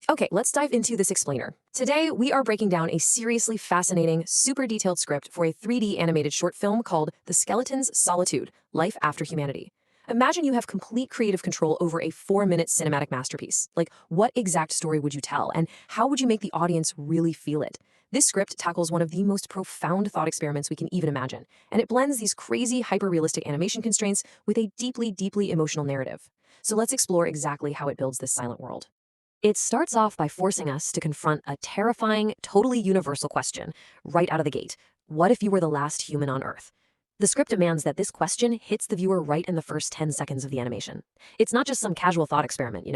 Okay, let's dive into this explainer. Today, we are breaking down a seriously fascinating, super detailed script for a 3D animated short film called The Skeleton's Solitude: Life After Humanity. Imagine you have complete creative control over a 4-minute cinematic masterpiece. Like, what exact story would you tell, and how would you make the audience really feel it? This script tackles one of the most profound thought experiments we can even imagine, and it blends these crazy, hyper-realistic animation constraints with a deeply, deeply emotional narrative. So let's explore exactly how it builds this silent world. It starts off by forcing us to confront a terrifying, totally universal question right out of the gate. What if you were the last human on Earth? The script demands that this question hits the viewer right in the first 10 seconds of the animation. It's not just some casual thought experiment,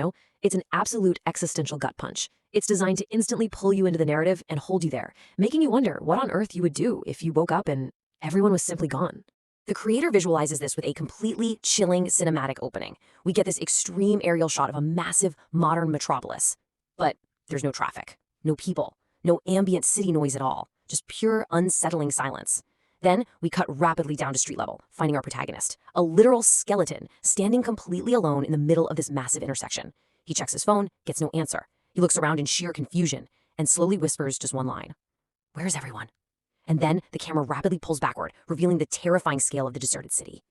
It's an absolute existential gut punch. It's designed to instantly pull you into the narrative and hold you there, making you wonder what on earth you would do if you woke up and everyone was simply gone. The creator visualizes this with a completely chilling cinematic opening. We get this extreme aerial shot of a massive modern metropolis. But there's no traffic, no people, no ambient city noise at all, just pure unsettling silence. Then we cut rapidly down to street level, finding our protagonist, a literal skeleton standing completely alone in the middle of this massive intersection. He checks his phone, gets no answer. He looks around in sheer confusion and slowly whispers just one line: "Where's everyone?" And then the camera rapidly pulls backward, revealing the terrifying scale of the deserted city.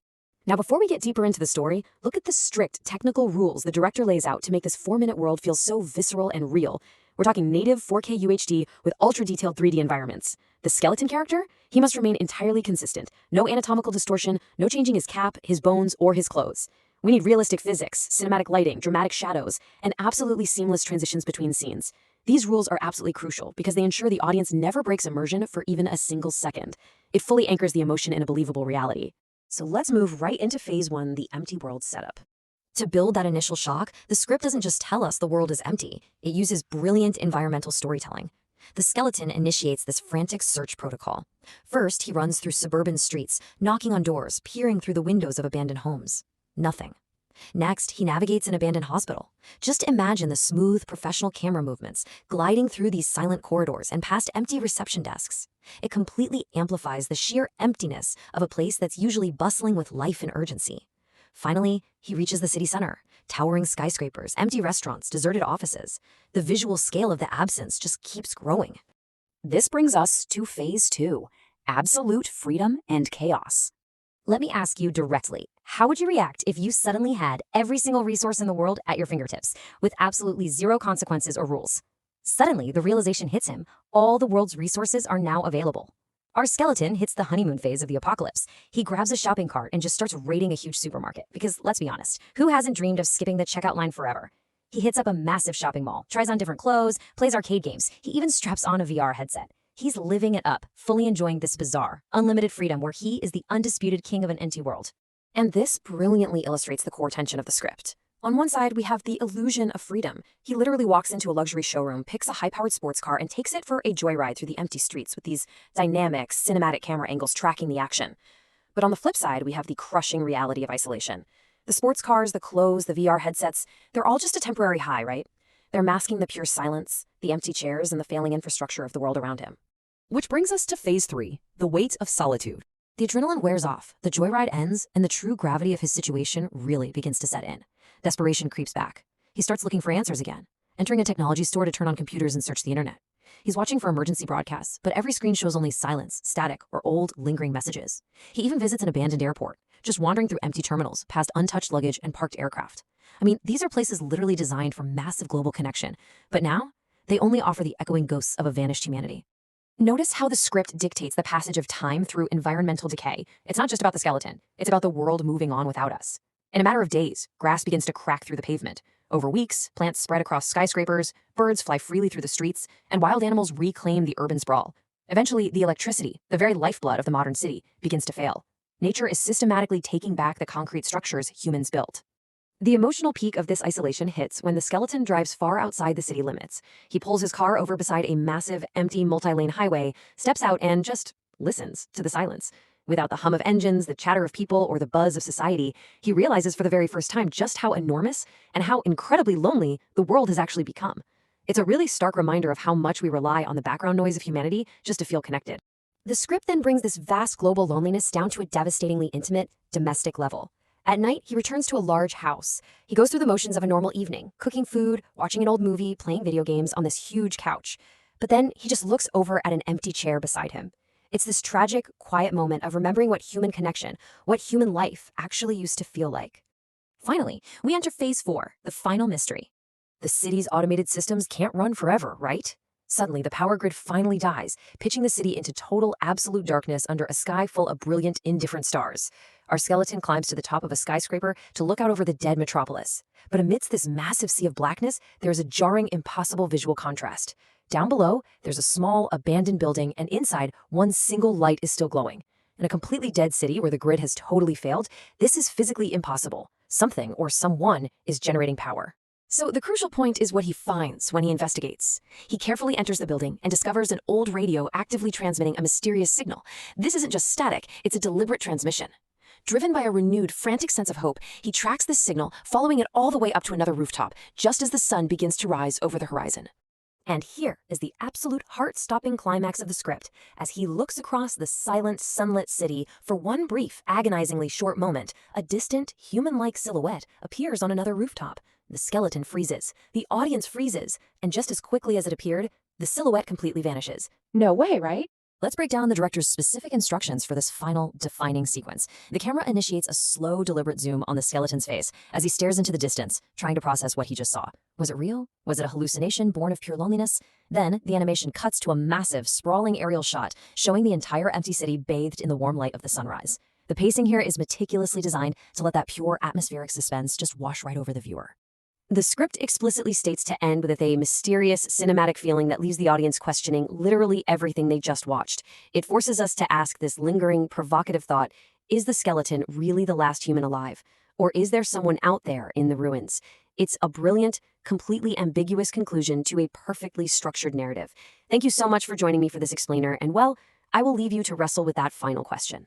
Now, before we get deeper into the story, look at the strict technical rules the director lays out to make this 4-minute world feel so visceral and real. We're talking native 4K UHD with ultra-detailed 3D environments. The skeleton character? He must remain entirely consistent. No anatomical distortion, no changing his cap, his bones, or his clothes. We need realistic physics, cinematic lighting, dramatic shadows, and absolutely seamless transitions between scenes. These rules are absolutely crucial because they ensure the audience never breaks immersion for even a single second. It fully anchors the emotion in a believable reality. So let's move right into phase 1, the empty world setup. To build that initial shock, the script doesn't just tell us the world is empty. It uses brilliant environmental storytelling. The skeleton initiates this frantic search protocol. First, he runs through suburban streets, knocking on doors, peering through the windows of abandoned homes. Nothing. Next, he navigates an abandoned hospital. Just imagine the smooth, professional camera movements gliding through these silent corridors and past empty reception desks. It completely amplifies the sheer emptiness of a place that's usually bustling with life and urgency. Finally, he reaches the city center. Towering skyscrapers, empty restaurants, deserted offices. The visual scale of the absence just keeps growing. This brings us to phase 2, absolute freedom and chaos. Let me ask you directly, how would you react if you suddenly had every single resource in the world at your fingertips, with absolutely zero consequences or rules? Suddenly, the realization hits him, all the world's resources are now available. Our skeleton hits the honeymoon phase of the apocalypse. He grabs a shopping cart and just starts raiding a huge supermarket, because let's be honest, who hasn't dreamed of skipping the checkout line forever? He hits up a massive shopping mall, tries on different clothes, plays arcade games, he even straps on a VR headset. He's living it up, fully enjoying this bizarre, unlimited freedom where he is the undisputed king of an empty world. And this brilliantly illustrates the core tension of the script. On one side, we have the illusion of freedom. He literally walks into a luxury showroom, picks a high-powered sports car, and takes it for a joyride through the empty streets with these dynamic, cinematic camera angles tracking the action. But on the flip side, we have the crushing reality of isolation. The sports cars, the clothes, the VR headsets, they're all just a temporary high, right? They're masking the pure silence, the empty chairs, and the failing infrastructure of the world around him. Which brings us to phase 3, the weight of solitude. The adrenaline wears off, the joyride ends, and the true gravity of his situation really begins to set in. Desperation creeps back. He starts looking for answers again, entering a technology store to turn on computers and search the internet. He's watching for emergency broadcasts, but every screen shows only silence, static, or old, lingering messages. He even visits an abandoned airport, just wandering through empty terminals, past untouched luggage and parked aircraft. I mean, these are places literally designed for massive global connection, but now, they only offer the echoing ghosts of a vanished humanity. Notice how the script dictates the passage of time through environmental decay. It's not just about the skeleton, it's about the world moving on without us. In a matter of days, grass begins to crack through the pavement. Over weeks, plants spread across skyscrapers, birds fly freely through the streets, and wild animals reclaim the urban sprawl. Eventually, the electricity, the very lifeblood of the modern city, begins to fail. Nature is systematically taking back the concrete structures humans built. The emotional peak of this isolation hits when the skeleton drives far outside the city limits. He pulls his car over beside a massive, empty, multi-lane highway, steps out, and just listens to the silence. Without the hum of engines, the chatter of people, or the buzz of society, he realizes for the very first time just how enormous and how incredibly lonely the world has actually become. It's a really stark reminder of how much we rely on the background noise of humanity just to feel connected. The script then brings this vast global loneliness down to a devastatingly intimate, domestic level. At night, he returns to a large house. He goes through the motions of a normal evening, cooking food, watching an old movie, playing video games on this huge couch. But then he just looks over at an empty chair beside him. It's this tragic, quiet moment of remembering what human connection, what human life actually used to feel like. Finally, we enter phase 4, the final mystery. The city's automated systems can't run forever, right? Suddenly, the power grid finally dies, pitching the city into total, absolute darkness under a sky full of brilliant, indifferent stars. Our skeleton climbs to the top of a skyscraper to look out over the dead metropolis. But amidst this massive sea of blackness, there is a jarring, impossible visual contrast. Down below, there's a small, abandoned building, and inside, one single light is still glowing. In a completely dead city where the grid has totally failed, this is physically impossible. Something or someone is generating power. So the crucial point is what he finds when he investigates. He carefully enters the building and discovers an old radio actively transmitting a mysterious signal. This isn't just static, it's a deliberate transmission. Driven by a renewed, frantic sense of hope, he tracks this signal, following it all the way up to another rooftop, just as the sun begins to rise over the horizon. And here is the absolute heart-stopping climax of the script, as he looks across the silent, sunlit city for one brief, agonizingly short moment. A distant, human-like silhouette appears on another rooftop. The skeleton freezes, the audience freezes, and just as quickly as it appeared, the silhouette completely vanishes. No way, right? Let's break down the director's specific instructions for this final, defining sequence. The camera initiates a slow, deliberate zoom on the skeleton's face as he stares into the distance, trying to process what he just saw. Was it real? Was it a hallucination born of pure loneliness? Then, the animation cuts to a massive, sprawling aerial shot, showing the entire empty city bathed in the warm light of the sunrise. The pacing here is meticulously designed to let that pure atmospheric suspense just wash right over the viewer. The script explicitly states to end with a mysterious, cinematic feeling that leaves the audience questioning literally everything they just watched. It forces us to ask this lingering, provocative thought: is the skeleton really the last human alive? Or is there someone out there in the ruins? It's a brilliant, completely ambiguous conclusion to a perfectly structured narrative. Thank you so much for joining me for this explainer, and well, I will leave you to wrestle with that final question.